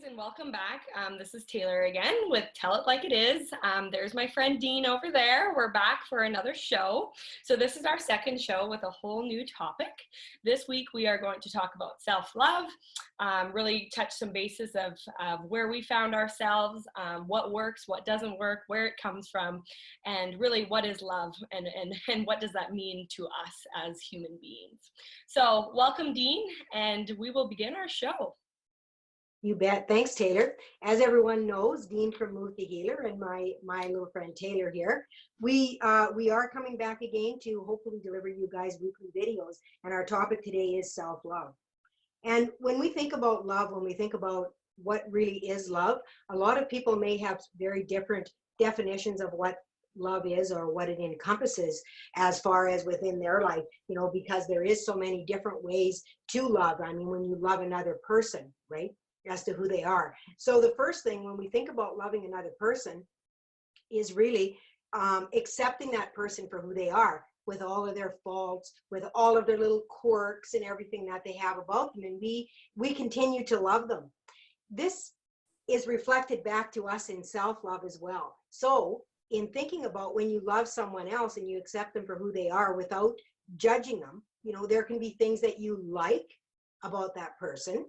And welcome back. This is Taylor again with Tell It Like It Is. There's my friend Dean over there. We're back for another show. So this is our second show with a whole new topic. This week we are going to talk about self-love, really touch some bases of where we found ourselves, what works, what doesn't work, where it comes from, and really what is love and what does that mean to us as human beings. So welcome, Dean, and we will begin our show. You bet. Thanks, Taylor. As everyone knows, Dean from Move the Healer and my little friend Taylor here. We are coming back again to hopefully deliver you guys weekly videos. And our topic today is self-love. And when we think about love, when we think about what really is love, a lot of people may have very different definitions of what love is or what it encompasses as far as within their life, because there is so many different ways to love. I mean, when you love another person, right? As to who they are. So the first thing when we think about loving another person is really accepting that person for who they are, with all of their faults, with all of their little quirks and everything that they have about them, and we continue to love them. This is reflected back to us in self-love as well. So in thinking about when you love someone else and you accept them for who they are without judging them, there can be things that you like about that person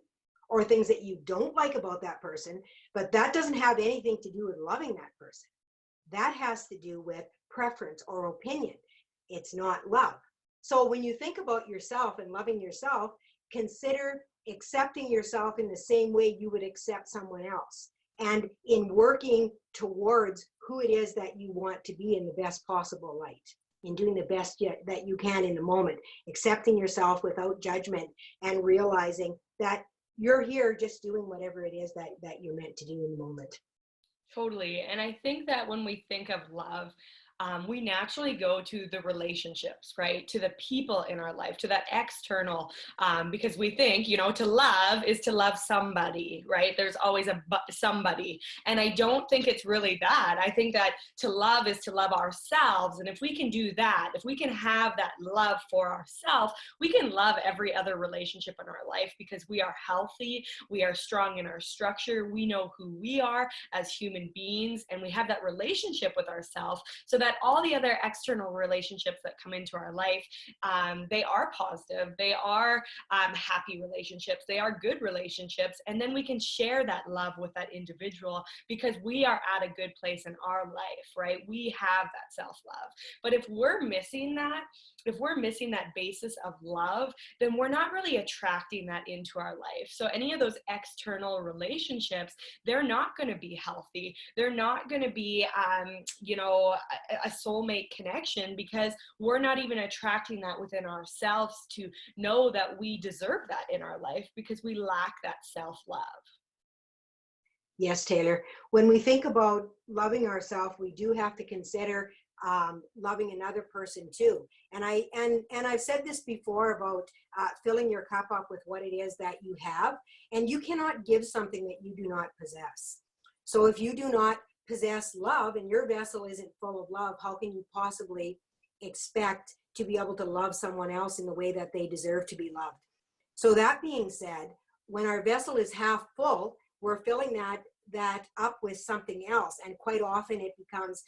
or things that you don't like about that person, but that doesn't have anything to do with loving that person. That has to do with preference or opinion. It's not love. So when you think about yourself and loving yourself, consider accepting yourself in the same way you would accept someone else. And in working towards who it is that you want to be in the best possible light, in doing the best that you can in the moment, accepting yourself without judgment and realizing that you're here just doing whatever it is that you're meant to do in the moment. Totally. And I think that when we think of love, we naturally go to the relationships, right? To the people in our life, to that external, because we think, to love is to love somebody, right? There's always a somebody. And I don't think it's really that. I think that to love is to love ourselves. And if we can do that, if we can have that love for ourselves, we can love every other relationship in our life because we are healthy, we are strong in our structure, we know who we are as human beings, and we have that relationship with ourselves so that all the other external relationships that come into our life, they are positive, they are happy relationships, they are good relationships, and then we can share that love with that individual because we are at a good place in our life, right? We have that self-love. But if we're missing that, basis of love, then we're not really attracting that into our life. So any of those external relationships, they're not going to be healthy. They're not going to be, a soulmate connection because we're not even attracting that within ourselves to know that we deserve that in our life because we lack that self-love. Yes, Taylor. When we think about loving ourselves, we do have to consider loving another person too. And I've said this before about filling your cup up with what it is that you have, and you cannot give something that you do not possess. So if you do not possess love and your vessel isn't full of love, how can you possibly expect to be able to love someone else in the way that they deserve to be loved? So that being said, when our vessel is half full, we're filling that up with something else, and quite often it becomes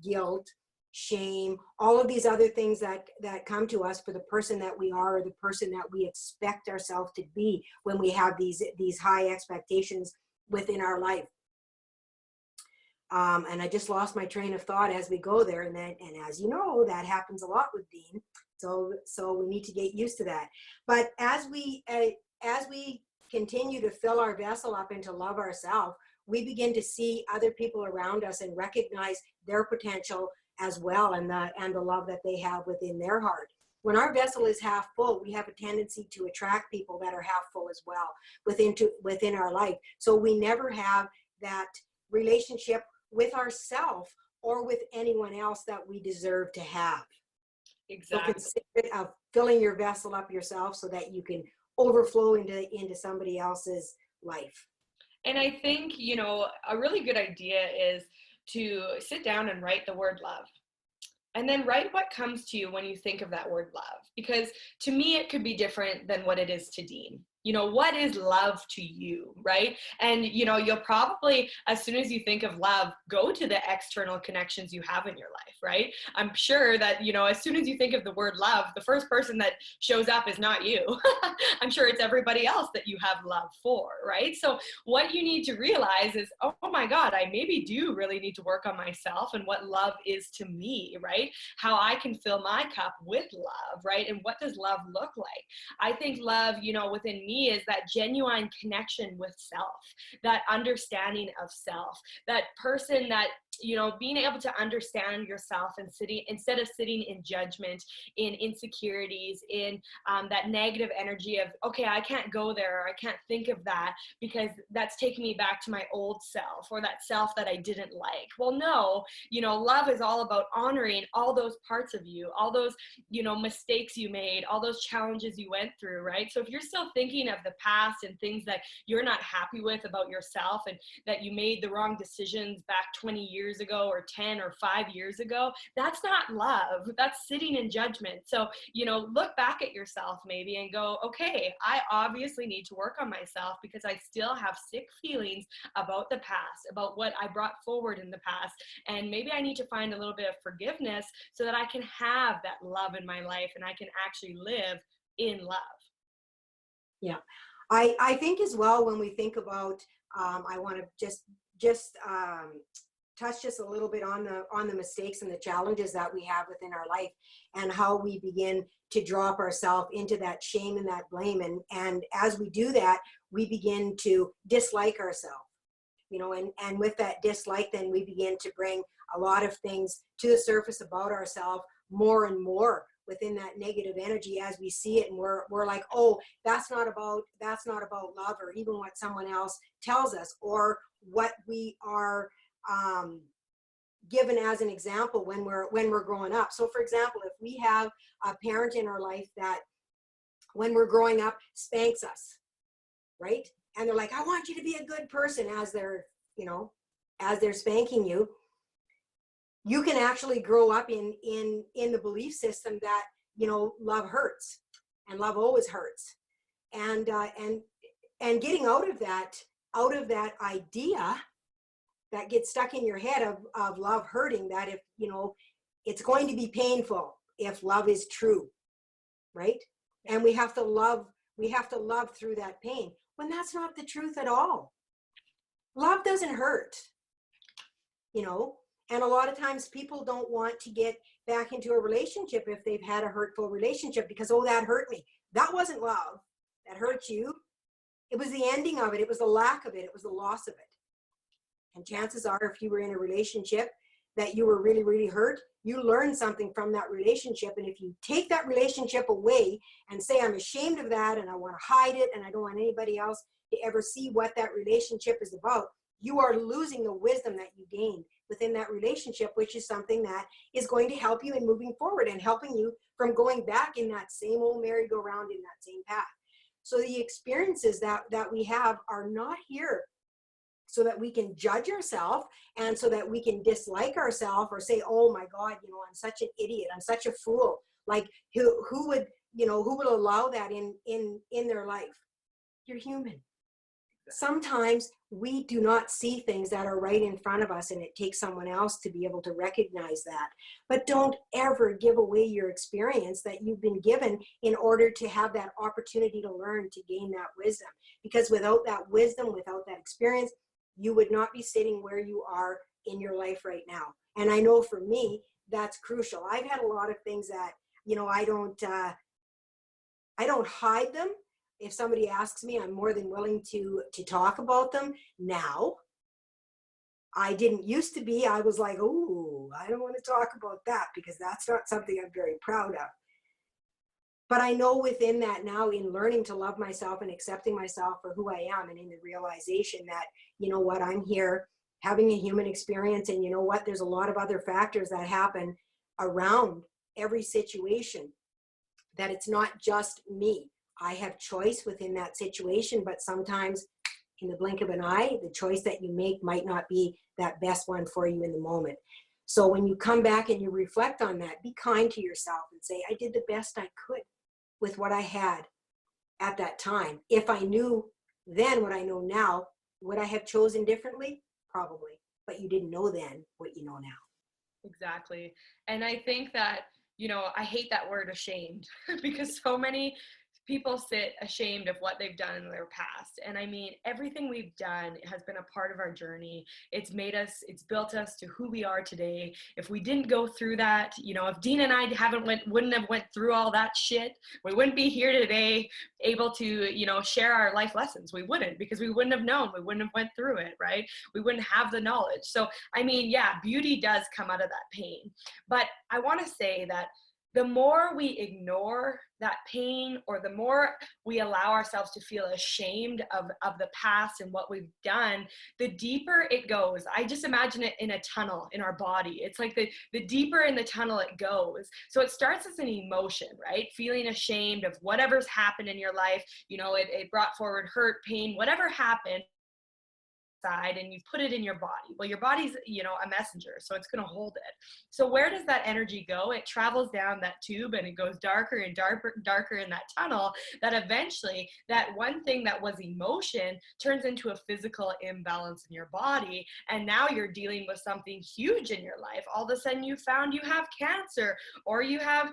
guilt, shame, all of these other things that come to us for the person that we are or the person that we expect ourselves to be when we have these high expectations within our life. And I just lost my train of thought as we go there, and as you know, that happens a lot with Dean. So we need to get used to that. But as we continue to fill our vessel up and to love ourselves, we begin to see other people around us and recognize their potential as well, and the love that they have within their heart. When our vessel is half full, we have a tendency to attract people that are half full as well within our life. So we never have that relationship with ourselves or with anyone else that we deserve to have. Exactly. So consider filling your vessel up yourself so that you can overflow into somebody else's life. And I think, a really good idea is to sit down and write the word love. And then write what comes to you when you think of that word love. Because to me, it could be different than what it is to Dean. You know, what is love to you, right? And, you know, you'll probably, as soon as you think of love, go to the external connections you have in your life, right? I'm sure that, you know, as soon as you think of the word love, the first person that shows up is not you. I'm sure it's everybody else that you have love for, right? So what you need to realize is, oh my God, I maybe do really need to work on myself and what love is to me, right? How I can fill my cup with love, right? And what does love look like? I think love, you know, within me is that genuine connection with self, that understanding of self, that person that, you know, being able to understand yourself and sitting, instead of sitting in judgment, in insecurities, in that negative energy of, okay, I can't go there, or I can't think of that because that's taking me back to my old self, or that self that I didn't like. Well, no, you know, love is all about honoring all those parts of you, all those, you know, mistakes you made, all those challenges you went through, right? So if you're still thinking of the past and things that you're not happy with about yourself, and that you made the wrong decisions back 20 years ago, or 10 or 5 years ago, that's not love. That's sitting in judgment. So, you know, look back at yourself maybe and go, okay, I obviously need to work on myself because I still have sick feelings about the past, about what I brought forward in the past. And maybe I need to find a little bit of forgiveness so that I can have that love in my life and I can actually live in love. Yeah. I think as well, when we think about, I want to just touch just a little bit on the mistakes and the challenges that we have within our life, and how we begin to drop ourselves into that shame and that blame. And as we do that, we begin to dislike ourselves, you know, and with that dislike, then we begin to bring a lot of things to the surface about ourselves more and more within that negative energy as we see it. And we're like, oh, that's not about love, or even what someone else tells us, or what we are given as an example when we're growing up. So for example, if we have a parent in our life that when we're growing up spanks us, right? And they're like, I want you to be a good person, as they're, you know, as they're spanking you, you can actually grow up in the belief system that, you know, love hurts, and love always hurts. And getting out of that idea that gets stuck in your head of love hurting, that if, you know, it's going to be painful if love is true, right? And we have to love through that pain, when that's not the truth at all. Love doesn't hurt, you know. And a lot of times people don't want to get back into a relationship if they've had a hurtful relationship, because, oh, that hurt me. That wasn't love. That hurt you. It was the ending of it. It was the lack of it. It was the loss of it. And chances are, if you were in a relationship that you were really, really hurt, you learned something from that relationship. And if you take that relationship away and say, I'm ashamed of that, and I want to hide it, and I don't want anybody else to ever see what that relationship is about, you are losing the wisdom that you gained within that relationship, which is something that is going to help you in moving forward and helping you from going back in that same old merry-go-round in that same path. So the experiences that we have are not here so that we can judge ourselves, and so that we can dislike ourselves, or say, oh my God, you know, I'm such an idiot, I'm such a fool. Like, who would, you know, who would allow that in their life? You're human. Sometimes we do not see things that are right in front of us, and it takes someone else to be able to recognize that. But don't ever give away your experience that you've been given in order to have that opportunity to learn, to gain that wisdom. Because without that wisdom, without that experience, you would not be sitting where you are in your life right now. And I know for me, that's crucial. I've had a lot of things that, you know, I don't hide them. If somebody asks me, I'm more than willing to talk about them now. I didn't used to be. I was like, oh, I don't want to talk about that, because that's not something I'm very proud of. But I know within that now, in learning to love myself and accepting myself for who I am, and in the realization that, you know what, I'm here having a human experience, and you know what, there's a lot of other factors that happen around every situation, that it's not just me. I have choice within that situation, but sometimes in the blink of an eye, the choice that you make might not be that best one for you in the moment. So when you come back and you reflect on that, be kind to yourself and say, I did the best I could with what I had. at that time. If I knew then what I know now, would I have chosen differently? Probably. But you didn't know then what you know now. Exactly. And I think that, I hate that word ashamed because so many people sit ashamed of what they've done in their past. And I mean, everything we've done has been a part of our journey. It's made us, it's built us to who we are today. If we didn't go through that, if Dene and I wouldn't have went through all that shit, we wouldn't be here today able to, share our life lessons. We wouldn't, because we wouldn't have known, we wouldn't have went through it, right? We wouldn't have the knowledge. So, I mean, yeah, beauty does come out of that pain. But I want to say that the more we ignore that pain, or the more we allow ourselves to feel ashamed of the past and what we've done, the deeper it goes. I just imagine it in a tunnel in our body. It's like the deeper in the tunnel it goes. So it starts as an emotion, right? Feeling ashamed of whatever's happened in your life. It brought forward hurt, pain, whatever happened, and you put it in your body. Well, your body's, a messenger, so it's going to hold it. So where does that energy go? It travels down that tube, and it goes darker and darker in that tunnel, that eventually that one thing that was emotion turns into a physical imbalance in your body. And now you're dealing with something huge in your life. All of a sudden you found you have cancer, or you have,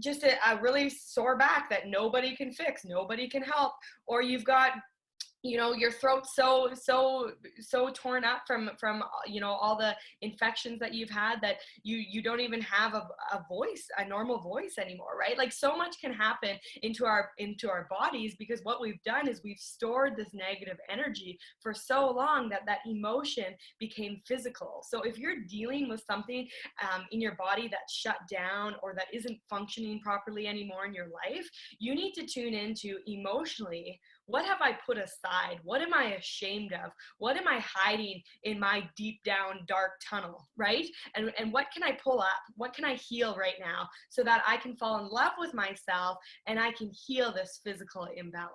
just a really sore back that nobody can fix, nobody can help, or you've got your throat's so torn up from all the infections that you've had, that you don't even have a voice, a normal voice anymore, right? Like, so much can happen into our bodies, because what we've done is we've stored this negative energy for so long that emotion became physical. So if you're dealing with something in your body that's shut down, or that isn't functioning properly anymore in your life, you need to tune into emotionally, what have I put aside? What am I ashamed of? What am I hiding in my deep down dark tunnel, right? And what can I pull up? What can I heal right now, so that I can fall in love with myself and I can heal this physical imbalance?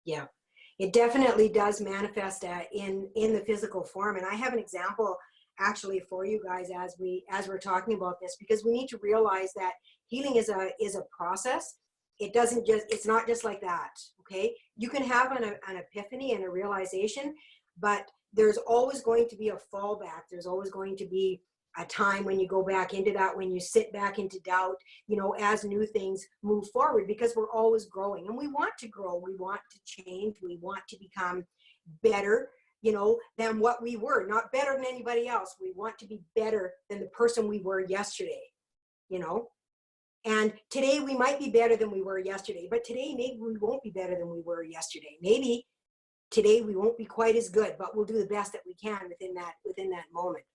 Yeah, it definitely does manifest in the physical form. And I have an example actually for you guys as we're talking about this, because we need to realize that healing is a process. It's not just like that. Okay, you can have an epiphany and a realization, but there's always going to be a fallback. There's always going to be a time when you go back into that, when you sit back into doubt, as new things move forward, because we're always growing, and we want to grow, we want to change, we want to become better, than what we were. Not better than anybody else. We want to be better than the person we were yesterday, And today we might be better than we were yesterday, but today maybe we won't be better than we were yesterday. Maybe today we won't be quite as good, but we'll do the best that we can within that moment.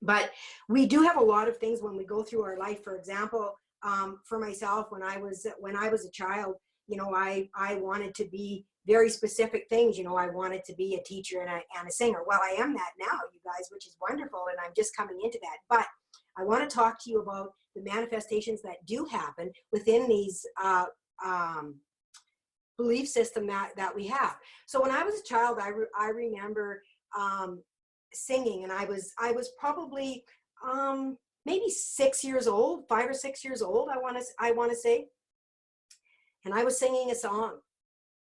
But we do have a lot of things when we go through our life. For example, for myself, when I was a child, I wanted to be very specific things. I wanted to be a teacher and a singer. Well, I am that now, you guys, which is wonderful, and I'm just coming into that. But I want to talk to you about the manifestations that do happen within these belief system that we have. So when I was a child, I remember singing, and I was probably maybe 6 years old, 5 or 6 years old, I want to say, and I was singing a song,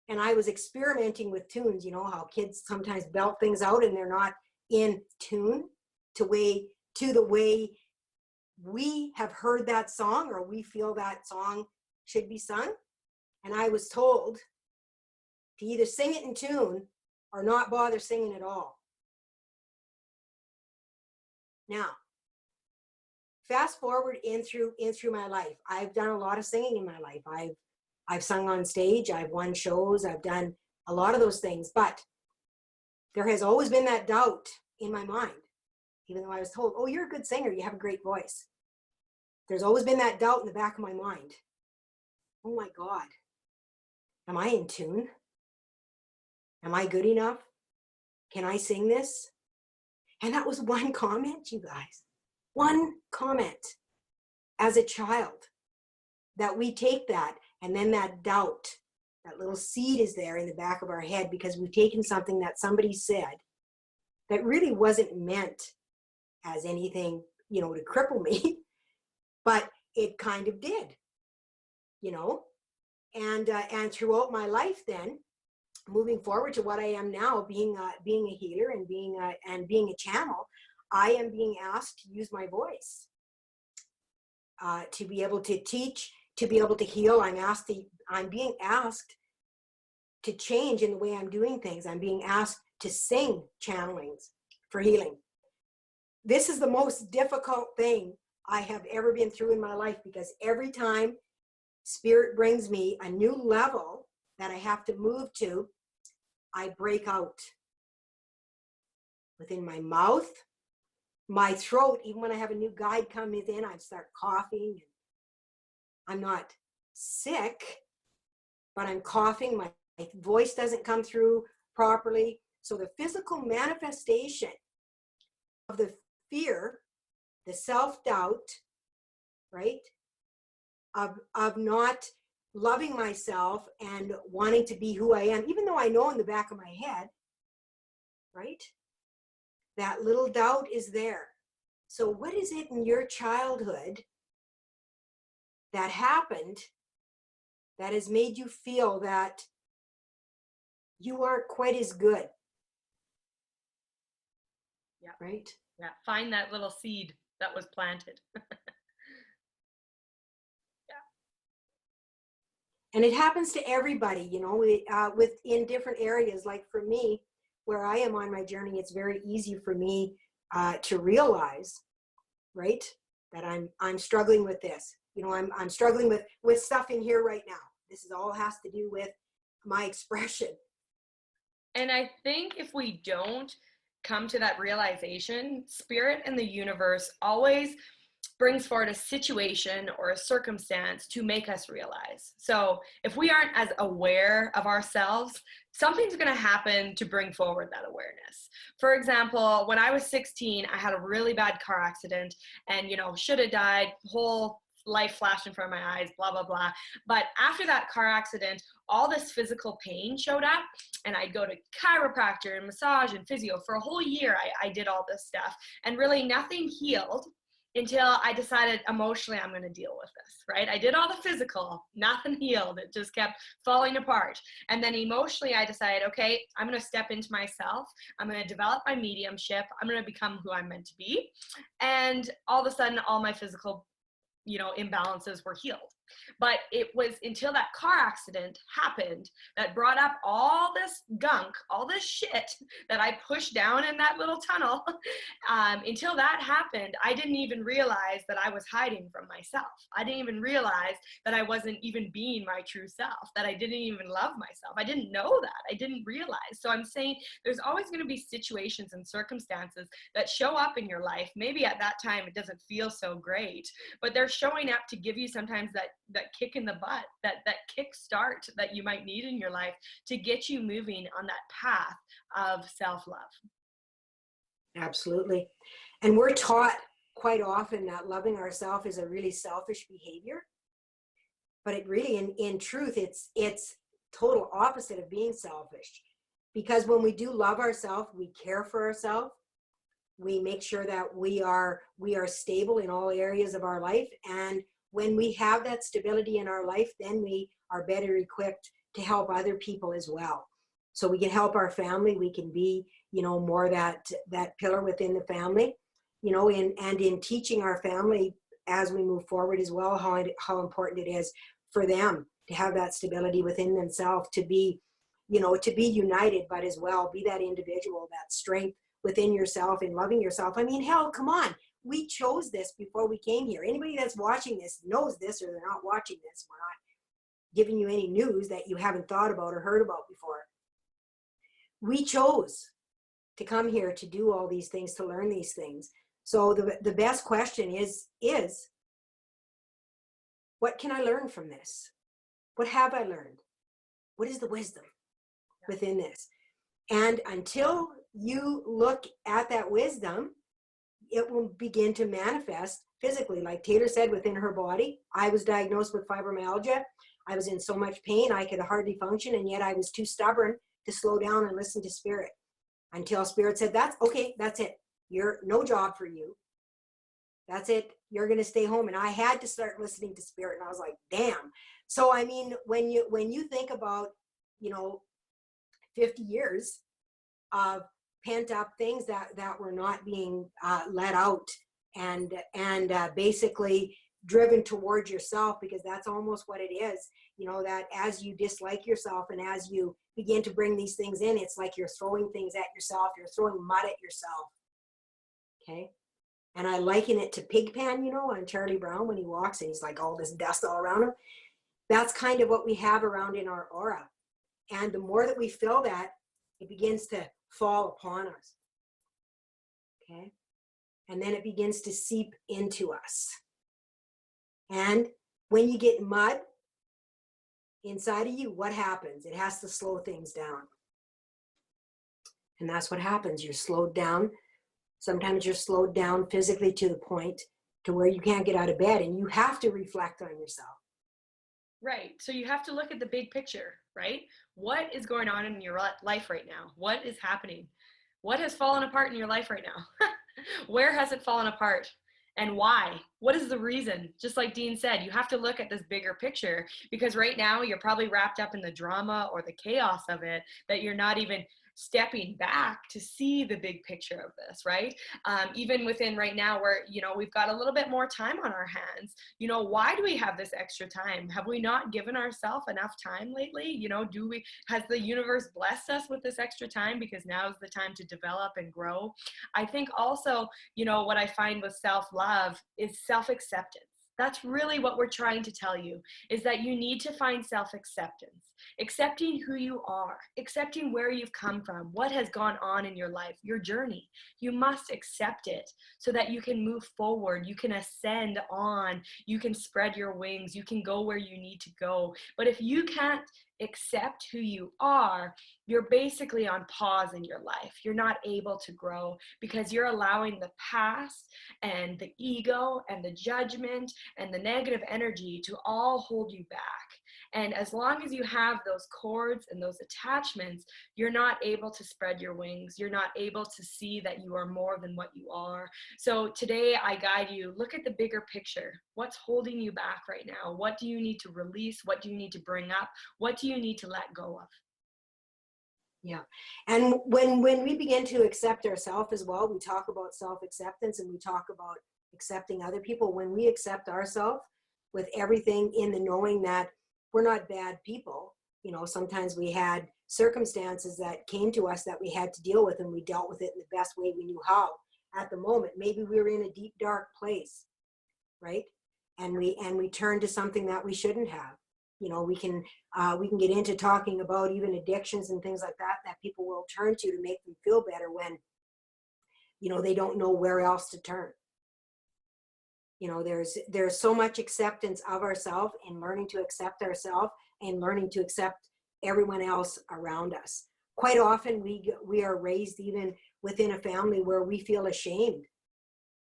and I was experimenting with tunes. You know how kids sometimes belt things out and they're not in tune to the way we have heard that song, or we feel that song should be sung. And I was told to either sing it in tune or not bother singing at all. Now, fast forward in through my life. I've done a lot of singing in my life. I've sung on stage, I've won shows, I've done a lot of those things, but there has always been that doubt in my mind, even though I was told, oh, you're a good singer, you have a great voice. There's always been that doubt in the back of my mind. Oh my God, am I in tune? Am I good enough? Can I sing this? And that was one comment, you guys. One comment as a child, that we take that, and then that doubt, that little seed is there in the back of our head, because we've taken something that somebody said that really wasn't meant as anything, to cripple me, but it kind of did. you know, and throughout my life then, moving forward to what I am now, being a healer and being a channel, I am being asked to use my voice to be able to teach, to be able to heal. I'm being asked to change in the way I'm doing things. I'm being asked to sing channelings for healing. This is the most difficult thing I have ever been through in my life, because every time Spirit brings me a new level that I have to move to, I break out within my mouth, my throat. Even when I have a new guide come in, I start coughing. I'm not sick, but I'm coughing. My voice doesn't come through properly. So the physical manifestation of the fear, the self-doubt, right, of not loving myself and wanting to be who I am, even though I know in the back of my head, right, that little doubt is there. So what is it in your childhood that happened that has made you feel that you aren't quite as good? Yeah. Right? Yeah. Find that little seed that was planted. And it happens to everybody, you know, in different areas. Like for me, where I am on my journey, it's very easy for me to realize, right, that I'm struggling with this. You know, I'm struggling with stuff in here right now. This is all has to do with my expression. And I think if we don't come to that realization, Spirit and the universe always brings forward a situation or a circumstance to make us realize. So if we aren't as aware of ourselves, something's going to happen to bring forward that awareness. For example, when I was 16, I had a really bad car accident and, you know, should have died, whole life flashed in front of my eyes, blah, blah, blah. But after that car accident, all this physical pain showed up, and I'd go to chiropractor and massage and physio for a whole year. I did all this stuff, and really nothing healed until I decided emotionally I'm going to deal with this, right? I did all the physical, nothing healed. It just kept falling apart. And then emotionally I decided, okay, I'm going to step into myself. I'm going to develop my mediumship. I'm going to become who I'm meant to be. And all of a sudden, all my physical, you know, imbalances were healed. But it was until that car accident happened that brought up all this gunk, all this shit that I pushed down in that little tunnel. Until that happened, I didn't even realize that I was hiding from myself. I didn't even realize that I wasn't even being my true self, that I didn't even love myself. I didn't know that. I didn't realize. So I'm saying there's always going to be situations and circumstances that show up in your life. Maybe at that time it doesn't feel so great, but they're showing up to give you sometimes that kick in the butt, that kick start that you might need in your life to get you moving on that path of self-love. Absolutely. And we're taught quite often that loving ourselves is a really selfish behavior, but it really, in truth, it's total opposite of being selfish. Because when we do love ourselves, we care for ourselves, we make sure that we are stable in all areas of our life. And when we have that stability in our life, then we are better equipped to help other people as well. So we can help our family. We can be, you know, more that pillar within the family, you know, and in teaching our family as we move forward as well, how important it is for them to have that stability within themselves, to be, you know, to be united, but as well be that individual, that strength within yourself and loving yourself. I mean, hell, come on. We chose this before we came here. Anybody that's watching this knows this, or they're not watching this. We're not giving you any news that you haven't thought about or heard about before. We chose to come here to do all these things, to learn these things. So the best question is what can I learn from this? What have I learned? What is the wisdom within this? And until you look at that wisdom, it will begin to manifest physically. Like Taylor said, within her body. I was diagnosed with fibromyalgia. I was in so much pain, I could hardly function, and yet I was too stubborn to slow down and listen to Spirit. Until Spirit said, that's okay, that's it. You're no job for you. That's it. You're going to stay home. And I had to start listening to spirit. And I was like, damn. So, I mean, when you think about, you know, 50 years of pent up things that were not being let out, and basically driven towards yourself, because that's almost what it is, you know, that as you dislike yourself and as you begin to bring these things in, it's like you're throwing things at yourself, you're throwing mud at yourself. Okay. And I liken it to Pigpen, you know, on Charlie Brown when he walks and he's like all this dust all around him. That's kind of what we have around in our aura. And the more that we feel that, it begins to fall upon us. Okay. And then it begins to seep into us. And when you get mud inside of you, what happens? It has to slow things down. And that's what happens. You're slowed down. Sometimes you're slowed down physically to the point to where you can't get out of bed, and you have to reflect on yourself. Right. So you have to look at the big picture, right? What is going on in your life right now? What is happening? What has fallen apart in your life right now? Where has it fallen apart? And why? What is the reason? Just like Dean said, you have to look at this bigger picture, because right now you're probably wrapped up in the drama or the chaos of it, that you're not even stepping back to see the big picture of this, right? Even within right now where, you know, we've got a little bit more time on our hands, you know, why do we have this extra time? Have we not given ourselves enough time lately? You know, has the universe blessed us with this extra time because now is the time to develop and grow? I think also, you know, what I find with self-love is self-acceptance. That's really what we're trying to tell you, is that you need to find self-acceptance, accepting who you are, accepting where you've come from, what has gone on in your life, your journey. You must accept it so that you can move forward, you can ascend on, you can spread your wings, you can go where you need to go. But if you can't accept who you are, you're basically on pause in your life. You're not able to grow because you're allowing the past and the ego and the judgment and the negative energy to all hold you back. And as long as you have those cords and those attachments, you're not able to spread your wings. You're not able to see that you are more than what you are. So today I guide you, look at the bigger picture. What's holding you back right now? What do you need to release? What do you need to bring up? What do you need to let go of? Yeah. And when we begin to accept ourselves as well, we talk about self-acceptance and we talk about accepting other people. When we accept ourselves with everything in the knowing that we're not bad people, you know, sometimes we had circumstances that came to us that we had to deal with, and we dealt with it in the best way we knew how at the moment. Maybe we were in a deep, dark place, right? And we turned to something that we shouldn't have. You know, we can get into talking about even addictions and things like that that people will turn to make them feel better when, you know, they don't know where else to turn. You know, there's so much acceptance of ourselves, and learning to accept ourselves and learning to accept everyone else around us. Quite often we are raised even within a family where we feel ashamed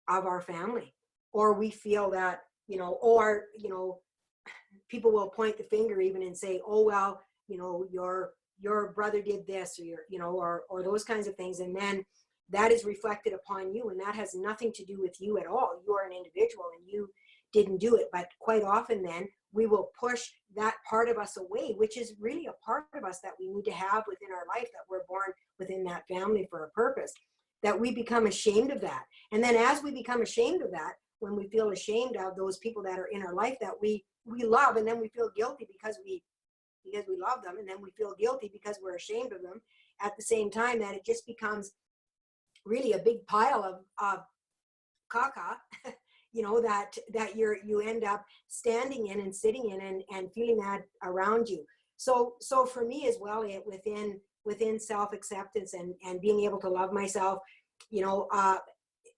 of our family, or we feel that, you know, or, you know, people will point the finger even and say, oh, well, you know, your brother did this, or your, you know, or those kinds of things. And then that is reflected upon you, and that has nothing to do with you at all. You are an individual and you didn't do it. But quite often then we will push that part of us away, which is really a part of us that we need to have within our life, that we're born within that family for a purpose, that we become ashamed of that. And then as we become ashamed of that, when we feel ashamed of those people that are in our life that we love, and then we feel guilty because we love them, and then we feel guilty because we're ashamed of them at the same time, that it just becomes really a big pile of caca, you know, that you end up standing in and sitting in and feeling that around you. So for me as well, within self-acceptance and being able to love myself, you know,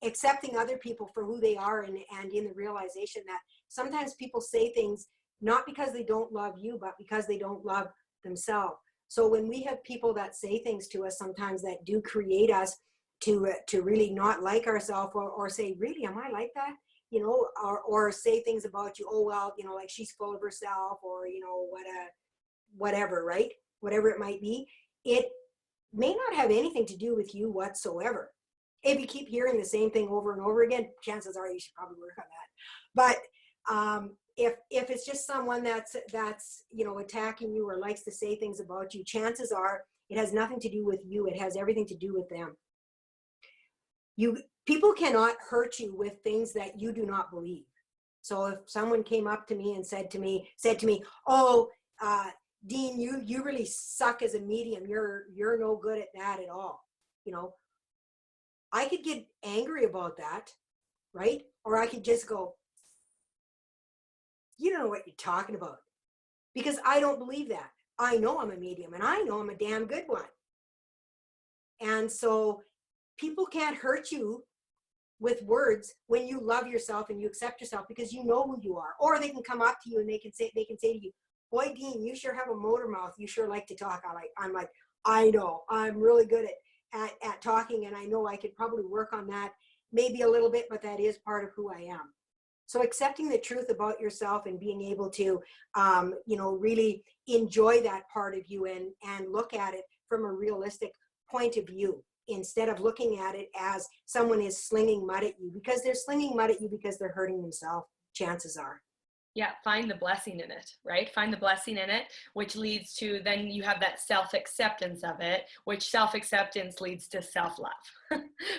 accepting other people for who they are, and in the realization that sometimes people say things not because they don't love you, but because they don't love themselves. So when we have people that say things to us sometimes that do create us to really not like ourselves, or say, really, am I like that? You know, or say things about you, oh, well, you know, like she's full of herself, or, you know, whatever, right? Whatever it might be, it may not have anything to do with you whatsoever. If you keep hearing the same thing over and over again, chances are you should probably work on that. But if it's just someone that's attacking you or likes to say things about you, chances are it has nothing to do with you. It has everything to do with them. People cannot hurt you with things that you do not believe. So if someone came up to me and said to me, "Oh, Dean, you really suck as a medium. You're no good at that at all," I could get angry about that, right? Or I could just go, "You don't know what you're talking about," because I don't believe that. I know I'm a medium, and I know I'm a damn good one. And so people can't hurt you with words when you love yourself and you accept yourself, because you know who you are. Or they can come up to you and they can say to you, "Boy, Dean, you sure have a motor mouth. You sure like to talk." I'm like, I know, I'm really good at talking, and I know I could probably work on that maybe a little bit, but that is part of who I am. So accepting the truth about yourself and being able to, really enjoy that part of you and look at it from a realistic point of view, instead of looking at it as someone is slinging mud at you, because they're slinging mud at you because they're hurting themselves, chances are. Yeah, find the blessing in it, right? Find the blessing in it, which leads to, then you have that self-acceptance of it, which self-acceptance leads to self-love.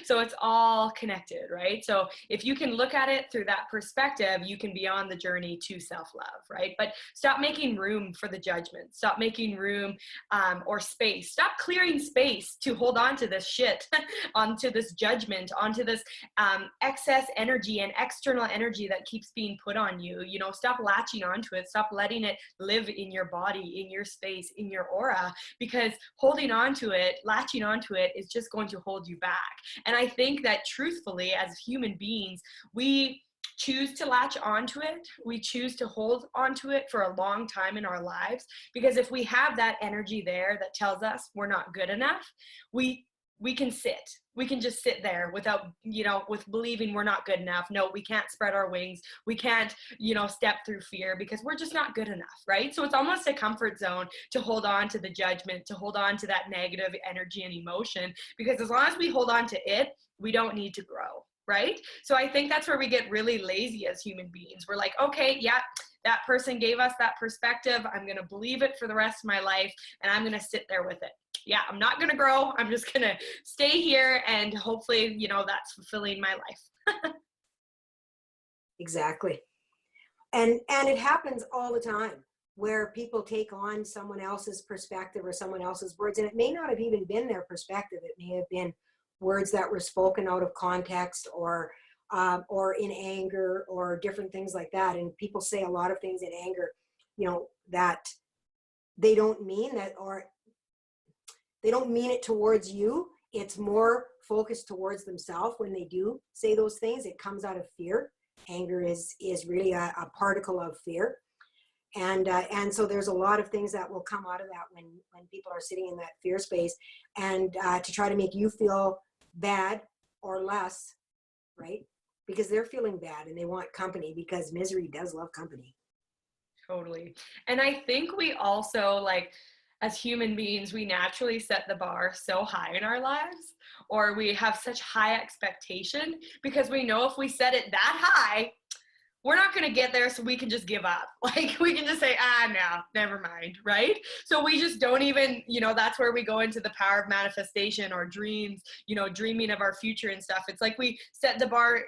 So it's all connected, right? So if you can look at it through that perspective, you can be on the journey to self-love, right? But stop making room for the judgment. Stop making room or space. Stop clearing space to hold on to this shit, onto this judgment, onto this excess energy and external energy that keeps being put on you. Stop latching onto it. Stop letting it live in your body, in your space, in your aura, because holding on to it, latching onto it is just going to hold you back. And I think that truthfully, as human beings, we choose to latch onto it. We choose to hold onto it for a long time in our lives, because if we have that energy there that tells us we're not good enough, we can just sit there without, with believing we're not good enough. No, we can't spread our wings. We can't, step through fear because we're just not good enough, right? So it's almost a comfort zone to hold on to the judgment, to hold on to that negative energy and emotion, because as long as we hold on to it, we don't need to grow, right? So I think that's where we get really lazy as human beings. We're like, okay, yeah, that person gave us that perspective. I'm going to believe it for the rest of my life, and I'm going to sit there with it. Yeah, I'm not going to grow. I'm just going to stay here, and hopefully, that's fulfilling my life. Exactly. And it happens all the time, where people take on someone else's perspective or someone else's words, and it may not have even been their perspective. It may have been words that were spoken out of context, or in anger, or different things like that. And people say a lot of things in anger, that they don't mean that, or they don't mean it towards you. It's more focused towards themselves when they do say those things. It comes out of fear. Anger is really a particle of fear. And so there's a lot of things that will come out of that when people are sitting in that fear space, and to try to make you feel bad or less, right? Because they're feeling bad and they want company, because misery does love company. Totally. And I think we also, as human beings, we naturally set the bar so high in our lives, or we have such high expectation, because we know if we set it that high, we're not going to get there, so we can just give up. We can just say, no, never mind, right? So we just don't even, that's where we go into the power of manifestation, or dreams, dreaming of our future and stuff. It's like we set the bar,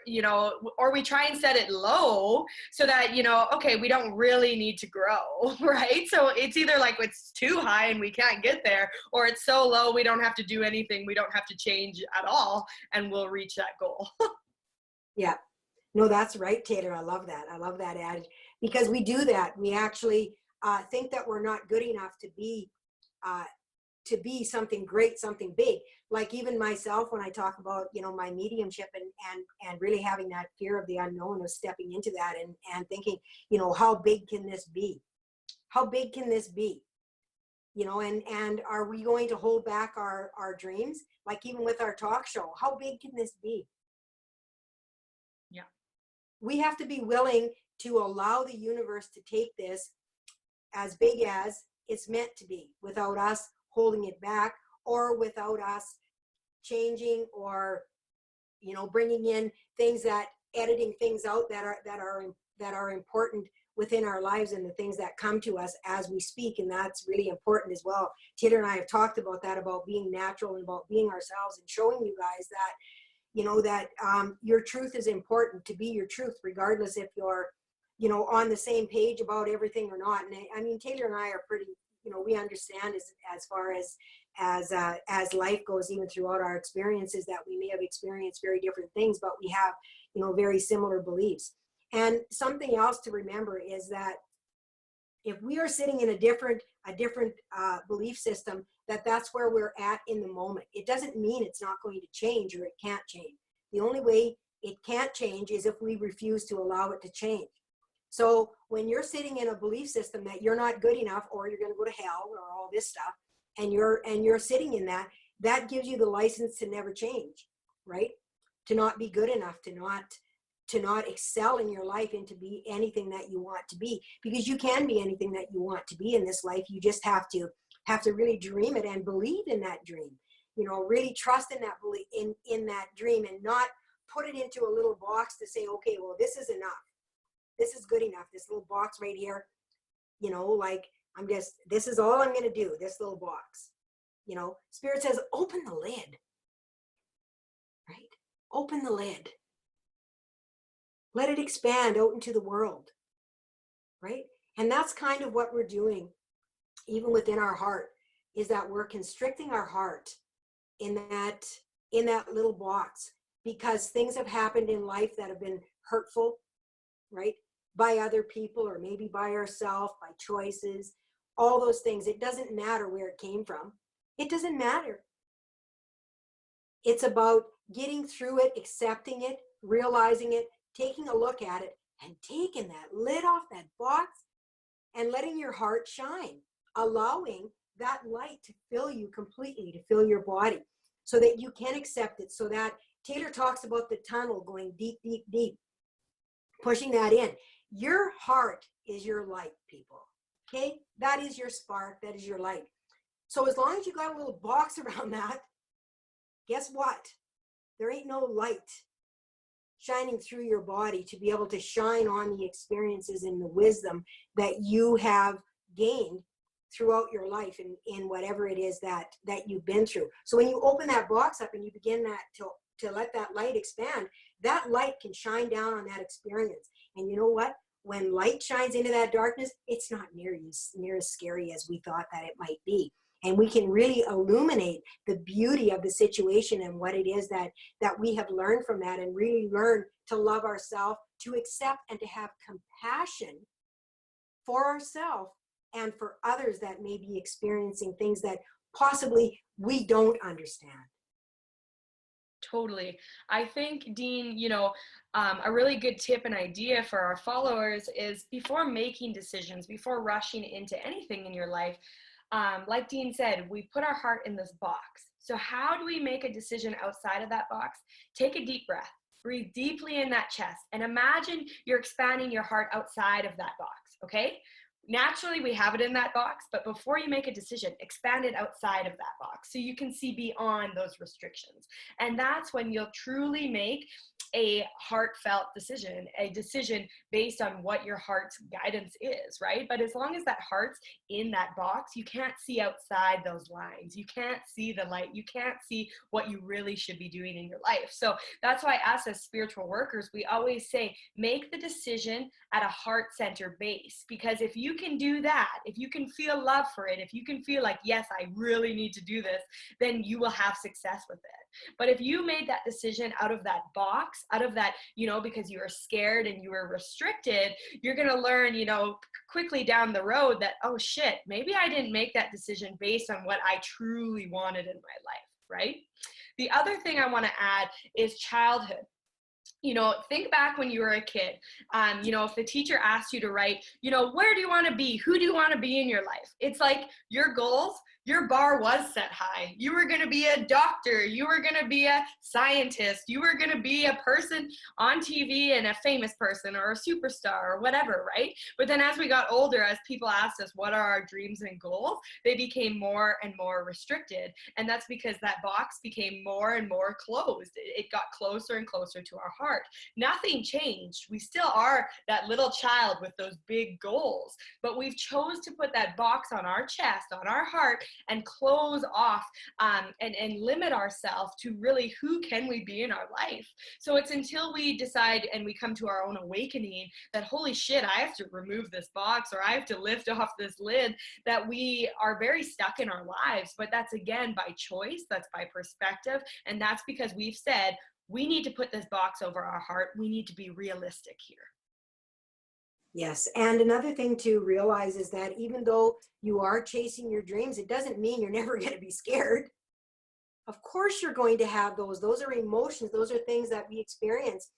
or we try and set it low so that, okay, we don't really need to grow, right? So it's either it's too high and we can't get there, or it's so low we don't have to do anything, we don't have to change at all, and we'll reach that goal. Yeah. No, that's right, Taylor. I love that. I love that adage, because we do that. We actually think that we're not good enough to be something great, something big. Like even myself, when I talk about, my mediumship and really having that fear of the unknown, of stepping into that and thinking, how big can this be? How big can this be? And are we going to hold back our dreams? Like even with our talk show, how big can this be? Yeah. We have to be willing to allow the universe to take this as big as it's meant to be, without us holding it back, or without us changing or bringing in things editing things out that are important within our lives and the things that come to us as we speak. And that's really important as well. Taylor and I have talked about that, about being natural and about being ourselves, and showing you guys that, your truth is important, to be your truth, regardless if you're, on the same page about everything or not. And I mean, Taylor and I are pretty, we understand as far as life goes, even throughout our experiences, that we may have experienced very different things, but we have, very similar beliefs. And something else to remember is that if we are sitting in a different belief system, that's where we're at in the moment. It doesn't mean it's not going to change or it can't change. The only way it can't change is if we refuse to allow it to change. So when you're sitting in a belief system that you're not good enough, or you're going to go to hell, or all this stuff, and you're sitting in that gives you the license to never change, right? To not be good enough, to not excel in your life, and to be anything that you want to be, because you can be anything that you want to be in this life. You just have to really dream it and believe in that dream, really trust in that belief, in that dream, and not put it into a little box to say, okay, well, this is enough. This is good enough. This little box right here, like, this is all I'm going to do, this little box. Spirit says, open the lid, right? Open the lid. Let it expand out into the world, right? And that's kind of what we're doing, even within our heart, is that we're constricting our heart in that little box, because things have happened in life that have been hurtful, right? By other people, or maybe by ourselves, by choices, all those things. It doesn't matter where it came from. It doesn't matter. It's about getting through it, accepting it, realizing it, taking a look at it, and taking that lid off that box and letting your heart shine, allowing that light to fill you completely, to fill your body, so that you can accept it. So that Taylor talks about the tunnel going deep, deep, deep, pushing that in. Your heart is your light, people. Okay? That is your spark. That is your light. So as long as you got a little box around that, guess what? There ain't no light shining through your body to be able to shine on the experiences and the wisdom that you have gained throughout your life, in whatever it is that you've been through. So when you open that box up and you begin to let that light expand, that light can shine down on that experience. And you know what? When light shines into that darkness, it's not near as scary as we thought that it might be. And we can really illuminate the beauty of the situation and what it is that we have learned from that, and really learn to love ourselves, to accept and to have compassion for ourselves and for others that may be experiencing things that possibly we don't understand. Totally. I think, Dean, a really good tip and idea for our followers is, before making decisions, before rushing into anything in your life, like Dean said, we put our heart in this box. So how do we make a decision outside of that box? Take a deep breath, breathe deeply in that chest, and imagine you're expanding your heart outside of that box, okay? Naturally, we have it in that box, but before you make a decision, expand it outside of that box so you can see beyond those restrictions. And that's when you'll truly make a heartfelt decision, a decision based on what your heart's guidance is, right? But as long as that heart's in that box, you can't see outside those lines. You can't see the light. You can't see what you really should be doing in your life. So that's why us as spiritual workers, we always say, make the decision at a heart-centered base. Because if you can do that, if you can feel love for it, if you can feel like, yes, I really need to do this, then you will have success with it. But if you made that decision out of that box, out of that, because you were scared and you were restricted, you're going to learn, quickly down the road that, oh shit, maybe I didn't make that decision based on what I truly wanted in my life, right? The other thing I want to add is childhood. Think back when you were a kid. If the teacher asked you to write, where do you want to be? Who do you want to be in your life? It's like your goals, your bar was set high. You were going to be a doctor. You were going to be a scientist. You were going to be a person on TV and a famous person or a superstar or whatever, right? But then as we got older, as people asked us, what are our dreams and goals? They became more and more restricted. And that's because that box became more and more closed. It got closer and closer to our heart. Nothing changed. We still are that little child with those big goals, but we've chose to put that box on our chest, on our heart, and close off and limit ourselves to really who can we be in our life. So it's until we decide and we come to our own awakening that, holy shit, I have to remove this box or I have to lift off this lid, that we are very stuck in our lives. But that's, again, by choice, that's by perspective, and that's because we've said we need to put this box over our heart. We need to be realistic here. Yes. And another thing to realize is that even though you are chasing your dreams, it doesn't mean you're never going to be scared. Of course, you're going to have those. Those are emotions. Those are things that we experience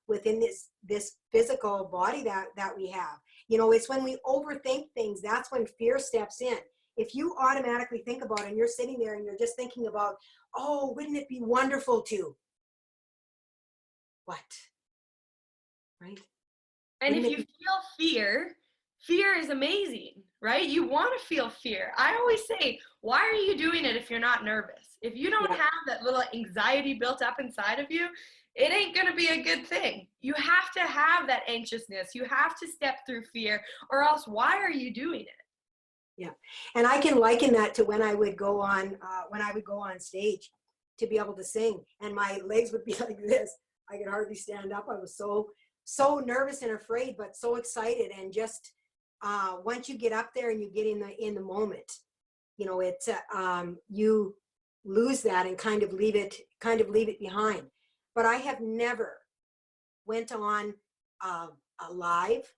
within this physical body that we have. You know, it's when we overthink things, that's when fear steps in. If you automatically think about it and you're sitting there and you're just thinking about, oh, wouldn't it be wonderful to? What? Right? And if you feel fear, fear is amazing, right? You want to feel fear. I always say, why are you doing it if you're not nervous? If you don't have that little anxiety built up inside of you, it ain't going to be a good thing. You have to have that anxiousness. You have to step through fear, or else why are you doing it? Yeah. And I can liken that to when I would go on stage to be able to sing, and my legs would be like this. I could hardly stand up. I was so nervous and afraid, but so excited. And just once you get up there and you get in the moment, you know, it's you lose that and kind of leave it behind. But I have never went on a live.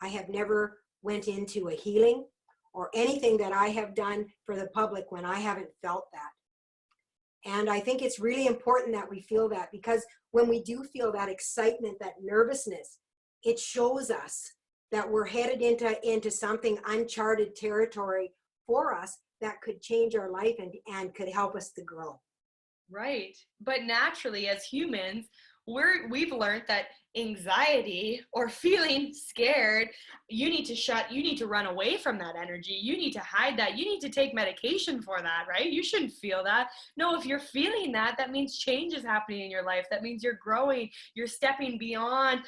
I have never went into a healing or anything that I have done for the public when I haven't felt that. And I think it's really important that we feel that, because when we do feel that excitement, that nervousness, it shows us that we're headed into something uncharted territory for us that could change our life and could help us to grow. Right. But naturally, as humans, we've learned that anxiety or feeling scared, you need to run away from that energy. You need to hide that. You need to take medication for that, right? You shouldn't feel that. No, if you're feeling that, that means change is happening in your life. That means you're growing, you're stepping beyond,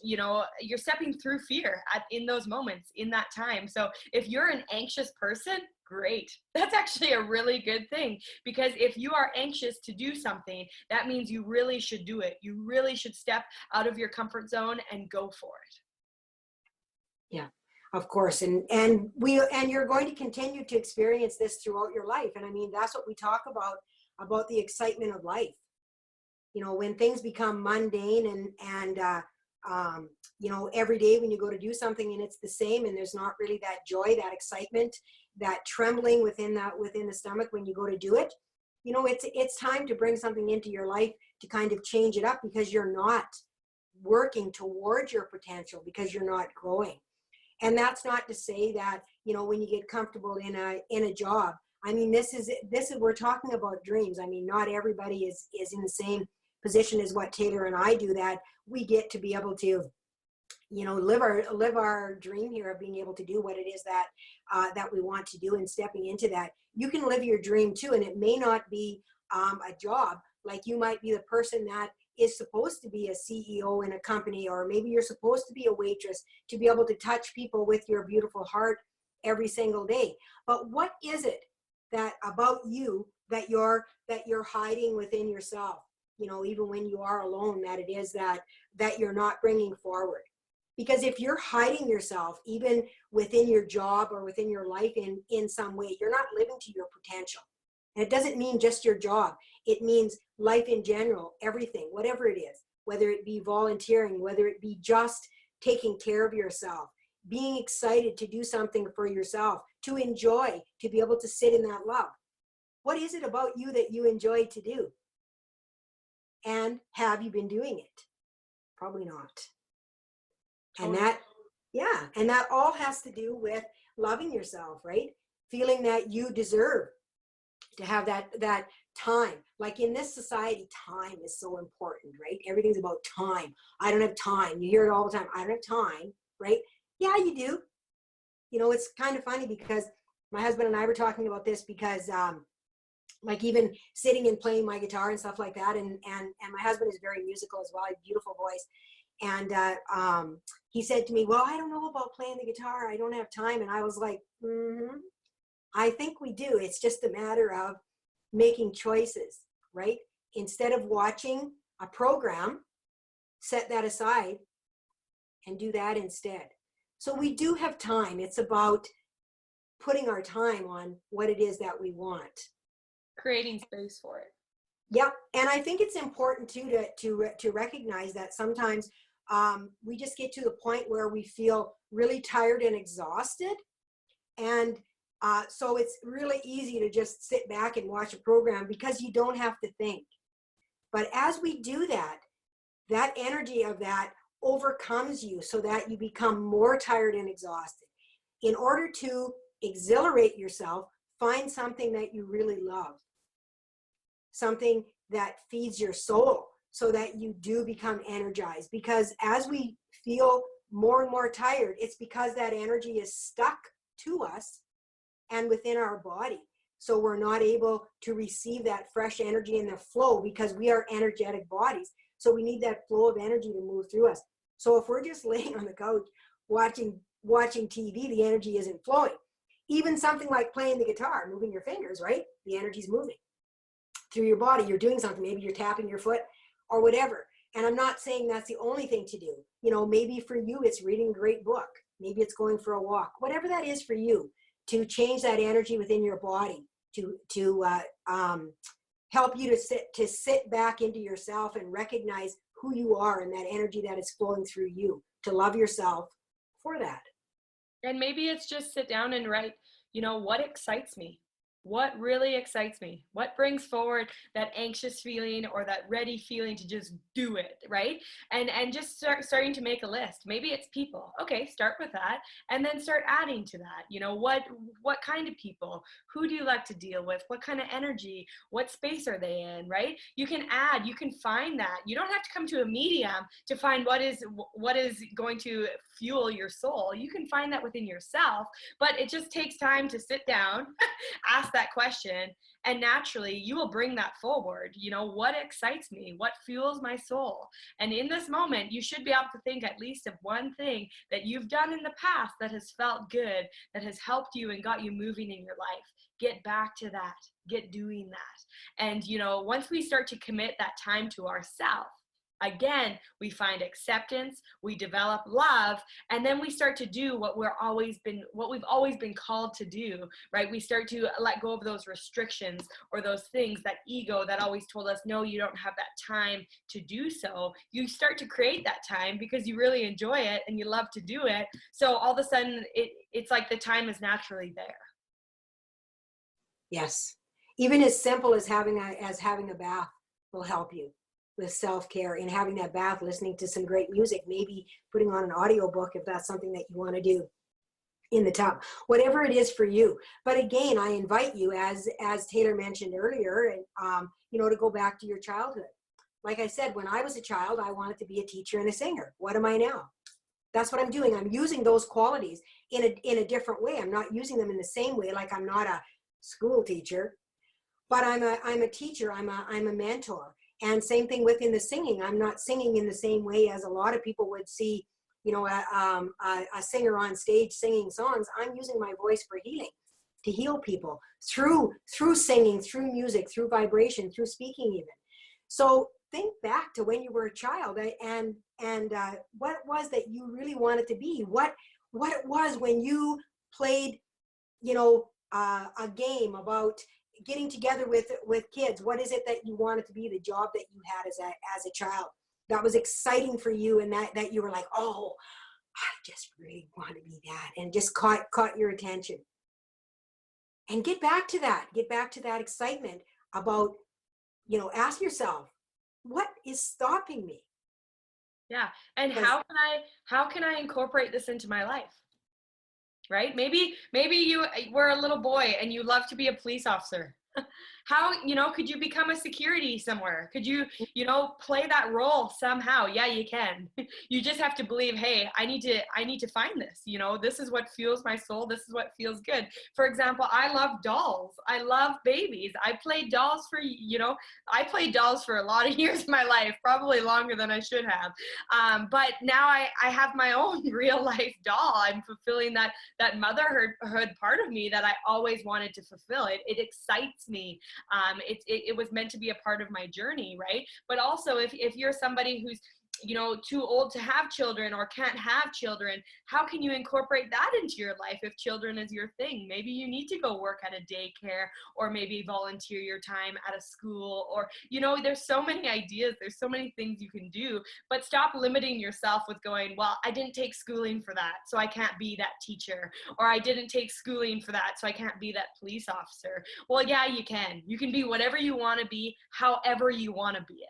you're stepping through fear in those moments, in that time. So if you're an anxious person, great. That's actually a really good thing, because if you are anxious to do something, that means you really should do it. You really should step out of your comfort zone and go for it. Yeah, of course. And you're going to continue to experience this throughout your life. And I mean, that's what we talk about the excitement of life. You know, when things become mundane and every day when you go to do something and it's the same, and there's not really that joy, that excitement, that trembling within the stomach when you go to do it, you know, it's time to bring something into your life to kind of change it up, because you're not working towards your potential, because you're not growing. And that's not to say that, you know, when you get comfortable in a job, I mean, this is we're talking about dreams. I mean, not everybody is in the same position as what Taylor and I do, that we get to be able to, you know, live our dream here of being able to do what it is that we want to do, and stepping into that. You can live your dream too, and it may not be a job. Like, you might be the person that is supposed to be a CEO in a company, or maybe you're supposed to be a waitress to be able to touch people with your beautiful heart every single day. But what is it that about you that you're hiding within yourself? You know, even when you are alone, that it is that you're not bringing forward. Because if you're hiding yourself, even within your job or within your life in some way, you're not living to your potential. And it doesn't mean just your job. It means life in general, everything, whatever it is, whether it be volunteering, whether it be just taking care of yourself, being excited to do something for yourself, to enjoy, to be able to sit in that love. What is it about you that you enjoy to do? And have you been doing it? Probably not. And that all has to do with loving yourself, right? feeling that you deserve to have that time. Like in this society, time is so important, right? Everything's about time. I don't have time. You hear it all the time. I don't have time, right? Yeah, you do. You know, it's kind of funny because my husband and I were talking about this because like even sitting and playing my guitar and stuff like that, and my husband is very musical as well, a beautiful voice. And he said to me, well, I don't know about playing the guitar. I don't have time. And I was like, I think we do. It's just a matter of making choices, right? Instead of watching a program, set that aside and do that instead. So we do have time. It's about putting our time on what it is that we want. Creating space for it. Yep. And I think it's important too to recognize that sometimes we just get to the point where we feel really tired and exhausted. And so it's really easy to just sit back and watch a program because you don't have to think. But as we do that, that energy of that overcomes you so that you become more tired and exhausted. In order to exhilarate yourself, find something that you really love, something that feeds your soul so that you do become energized. Because as we feel more and more tired, it's because that energy is stuck to us and within our body. So we're not able to receive that fresh energy and the flow because we are energetic bodies. So we need that flow of energy to move through us. So if we're just laying on the couch watching TV, the energy isn't flowing. Even something like playing the guitar, moving your fingers, right? The energy's moving through your body. You're doing something. Maybe you're tapping your foot or whatever. And I'm not saying that's the only thing to do. You know, maybe for you, it's reading a great book. Maybe it's going for a walk. Whatever that is for you, to change that energy within your body, to help you to sit back into yourself and recognize who you are and that energy that is flowing through you, to love yourself for that. And maybe it's just sit down and write, what excites me? What really excites me? What brings forward that anxious feeling or that ready feeling to just do it, right? And just starting to make a list. Maybe it's people. Okay, start with that, and then start adding to that. What kind of people? Who do you like to deal with? What kind of energy? What space are they in, right? You can add. You can find that. You don't have to come to a medium to find what is going to fuel your soul. You can find that within yourself, but it just takes time to sit down, ask that question, and naturally you will bring that forward. What excites me? What fuels my soul? And in this moment, you should be able to think at least of one thing that you've done in the past that has felt good, that has helped you and got you moving in your life. Get back to that. Get doing that. And once we start to commit that time to ourselves, again, we find acceptance, we develop love, and then we start to do what we've always been called to do, right? We start to let go of those restrictions or those things, that ego that always told us, no, you don't have that time to do so. You start to create that time because you really enjoy it and you love to do it. So all of a sudden, it's like the time is naturally there. Yes. Even as simple as having a bath will help you with self-care, and having that bath, listening to some great music, maybe putting on an audiobook if that's something that you want to do in the tub, whatever it is for you. But again, I invite you, as Taylor mentioned earlier, to go back to your childhood. Like I said, when I was a child, I wanted to be a teacher and a singer. What am I now? That's what I'm doing. I'm using those qualities in a different way. I'm not using them in the same way. Like, I'm not a school teacher, but I'm a teacher. I'm a mentor. And same thing within the singing. I'm not singing in the same way as a lot of people would see, a singer on stage singing songs. I'm using my voice for healing, to heal people through singing, through music, through vibration, through speaking even. So think back to when you were a child and what it was that you really wanted to be. What it was when you played, a game about getting together with kids. What is it that you wanted to be, the job that you had as a child that was exciting for you, and that you were like, oh, I just really want to be that, and just caught your attention. And get back to that excitement about, ask yourself, what is stopping me? Yeah. And how can I incorporate this into my life? right? Maybe you were a little boy and you love to be a police officer. How, could you become a security somewhere? Could you, play that role somehow? Yeah, you can. You just have to believe, hey, I need to find this. This is what fuels my soul. This is what feels good. For example, I love dolls. I love babies. I played dolls for a lot of years of my life, probably longer than I should have. But now I have my own real life doll. I'm fulfilling that motherhood part of me that I always wanted to fulfill. It excites me. It was meant to be a part of my journey, right? But also, if you're somebody who's too old to have children or can't have children, how can you incorporate that into your life if children is your thing? Maybe you need to go work at a daycare, or maybe volunteer your time at a school, or there's so many ideas, there's so many things you can do. But stop limiting yourself with going, well, I didn't take schooling for that, so I can't be that teacher, or I didn't take schooling for that, so I can't be that police officer. Well, yeah, you can be whatever you want to be, however you want to be it.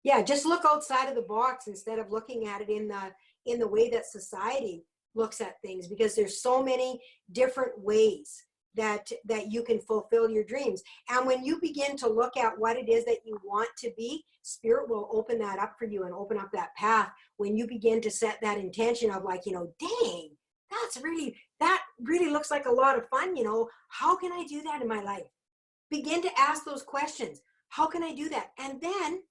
Yeah, just look outside of the box instead of looking at it in the way that society looks at things, because there's so many different ways that you can fulfill your dreams. And when you begin to look at what it is that you want to be, spirit will open that up for you and open up that path. When you begin to set that intention of like, dang, that really looks like a lot of fun. How can I do that in my life? Begin to ask those questions. How can I do that? And then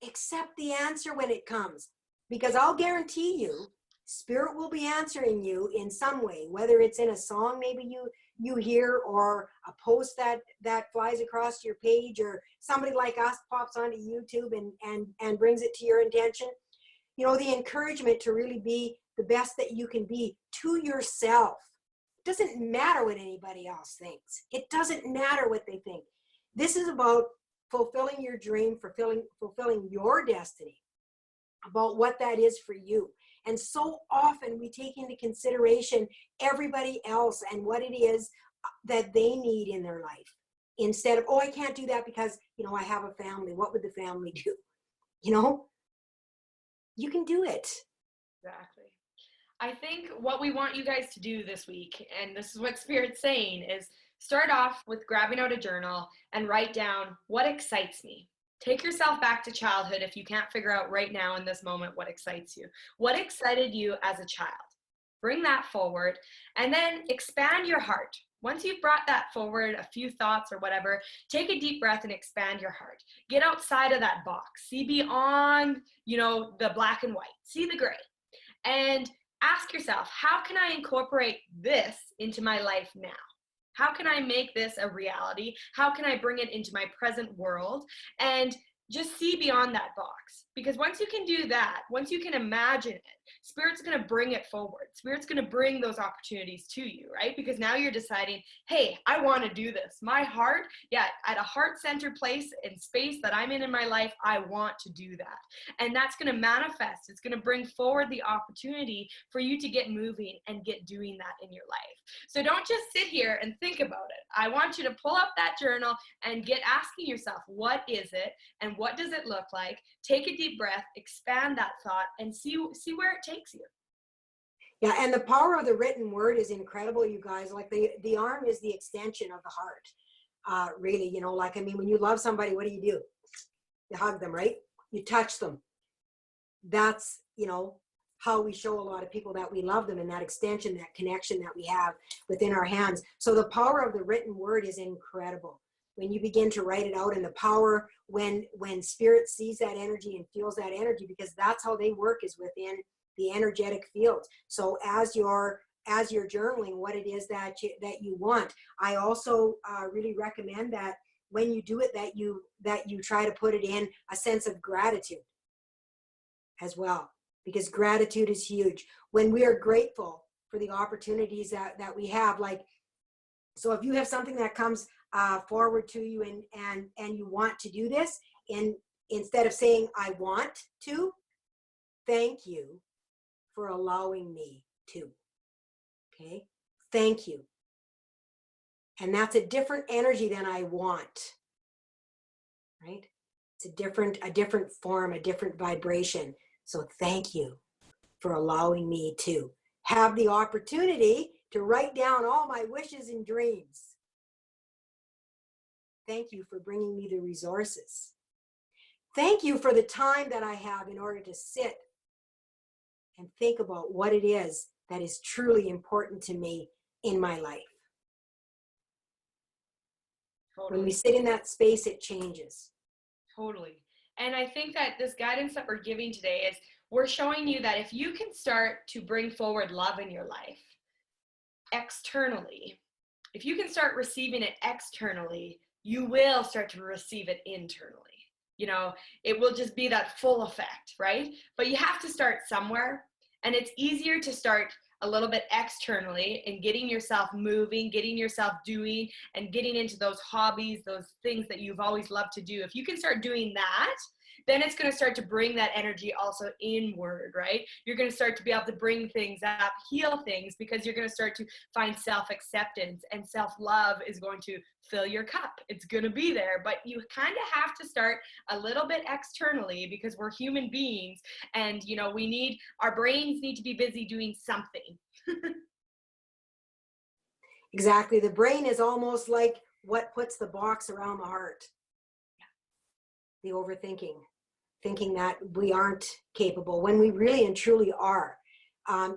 accept the answer when it comes, because I'll guarantee you spirit will be answering you in some way, whether it's in a song maybe you hear, or a post that flies across your page, or somebody like us pops onto YouTube and brings it to your attention. The encouragement to really be the best that you can be to yourself. It doesn't matter what anybody else thinks. It doesn't matter what they think. This is about fulfilling your dream, fulfilling your destiny, about what that is for you. And so often we take into consideration everybody else and what it is that they need in their life, instead of, oh, I can't do that because, I have a family. What would the family do? You can do it. Exactly. I think what we want you guys to do this week, and this is what Spirit's saying, is start off with grabbing out a journal and write down what excites me. Take yourself back to childhood if you can't figure out right now in this moment what excites you. What excited you as a child? Bring that forward, and then expand your heart. Once you've brought that forward, a few thoughts or whatever, take a deep breath and expand your heart. Get outside of that box. See beyond, the black and white. See the gray. And ask yourself, how can I incorporate this into my life now? How can I make this a reality? How can I bring it into my present world? And just see beyond that box. Because once you can do that, once you can imagine it, Spirit's going to bring it forward. Spirit's going to bring those opportunities to you, right? Because now you're deciding, hey, I want to do this. My heart, at a heart-centered place and space that I'm in my life, I want to do that. And that's going to manifest. It's going to bring forward the opportunity for you to get moving and get doing that in your life. So don't just sit here and think about it. I want you to pull up that journal and get asking yourself, what is it? And what does it look like? Take a deep breath, expand that thought, and see where it takes you. Yeah, and the power of the written word is incredible, you guys. Like the arm is the extension of the heart. Really, when you love somebody, what do? You hug them, right? You touch them. That's, how we show a lot of people that we love them, and that extension, that connection that we have within our hands. So the power of the written word is incredible. When you begin to write it out, and the power when spirit sees that energy and feels that energy, because that's how they work, is within the energetic field. So as you're journaling what it is that you want, I also really recommend that when you do it, that you try to put it in a sense of gratitude as well, because gratitude is huge. When we are grateful for the opportunities that we have, so if you have something that comes forward to you and you want to do this, and instead of saying I want to, thank you for allowing me to. Okay, thank you. And that's a different energy than I want, right? It's a different form, a different vibration. So thank you for allowing me to. have the opportunity to write down all my wishes and dreams. Thank you for bringing me the resources. Thank you for the time that I have in order to sit and think about what it is that is truly important to me in my life. Totally. When we sit in that space, it changes. Totally. And I think that this guidance that we're giving today is we're showing you that if you can start to bring forward love in your life externally, if you can start receiving it externally, you will start to receive it internally. You know, it will just be that full effect, right? But you have to start somewhere. And it's easier to start a little bit externally and getting yourself moving, getting yourself doing, and getting into those hobbies, those things that you've always loved to do. If you can start doing that, then it's going to start to bring that energy also inward, right? You're going to start to be able to bring things up, heal things, because you're going to start to find self-acceptance, and self-love is going to fill your cup. It's going to be there, but you kind of have to start a little bit externally, because we're human beings, and you know, our brains need to be busy doing something. Exactly. The brain is almost like what puts the box around the heart. The overthinking, thinking that we aren't capable when we really and truly are.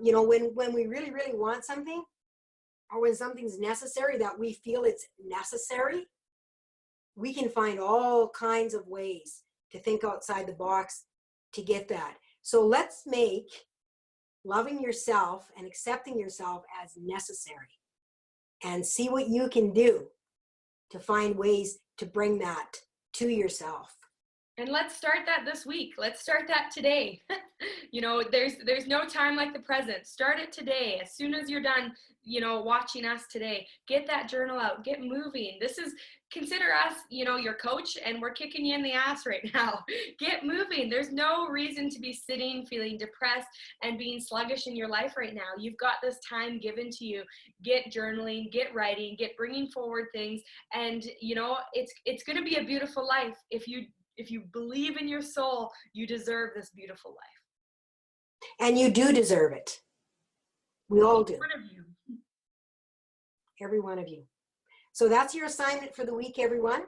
You know, when we really, really want something, or when something's necessary, that we feel it's necessary, we can find all kinds of ways to think outside the box to get that. So let's make loving yourself and accepting yourself as necessary, and see what you can do to find ways to bring that to yourself. And let's start that this week. Let's start that today. You know, there's no time like the present. Start it today. As soon as you're done, you know, watching us today, get that journal out, get moving. Consider us, you know, your coach, and we're kicking you in the ass right now. Get moving. There's no reason to be sitting, feeling depressed, and being sluggish in your life right now. You've got this time given to you. Get journaling, get writing, get bringing forward things. And, you know, it's going to be a beautiful life. If you believe in your soul, you deserve this beautiful life. And you do deserve it. We all do. One of you. Every one of you. So that's your assignment for the week, everyone.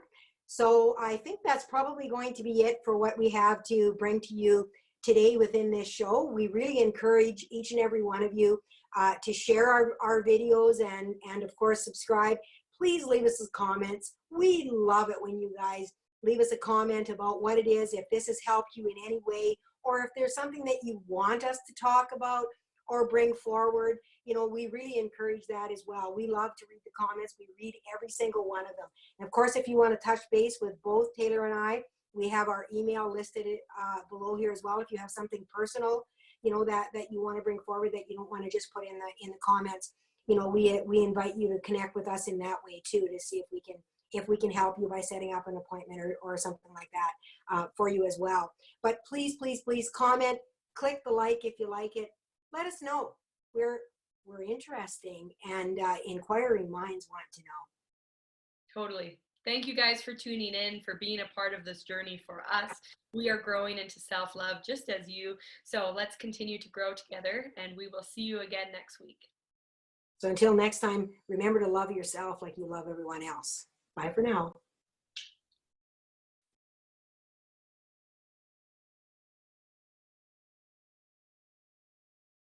So I think that's probably going to be it for what we have to bring to you today within this show. We really encourage each and every one of you to share our videos, and of course subscribe. Please leave us some comments. We love it when you guys leave us a comment about what it is, if this has helped you in any way, or if there's something that you want us to talk about or bring forward. You know, we really encourage that as well. We love to read the comments. We read every single one of them. And of course, if you want to touch base with both Taylor and I, we have our email listed below here as well. If you have something personal, you know, that you want to bring forward, that you don't want to just put in the comments, you know, we invite you to connect with us in that way too, to see if we can help you by setting up an appointment or something like that for you as well. But please, please, please comment, click the like if you like it. Let us know. We're interesting, and inquiring minds want to know. Totally. Thank you guys for tuning in, for being a part of this journey for us. We are growing into self-love just as you. So let's continue to grow together, and we will see you again next week. So until next time, remember to love yourself like you love everyone else. Bye for now.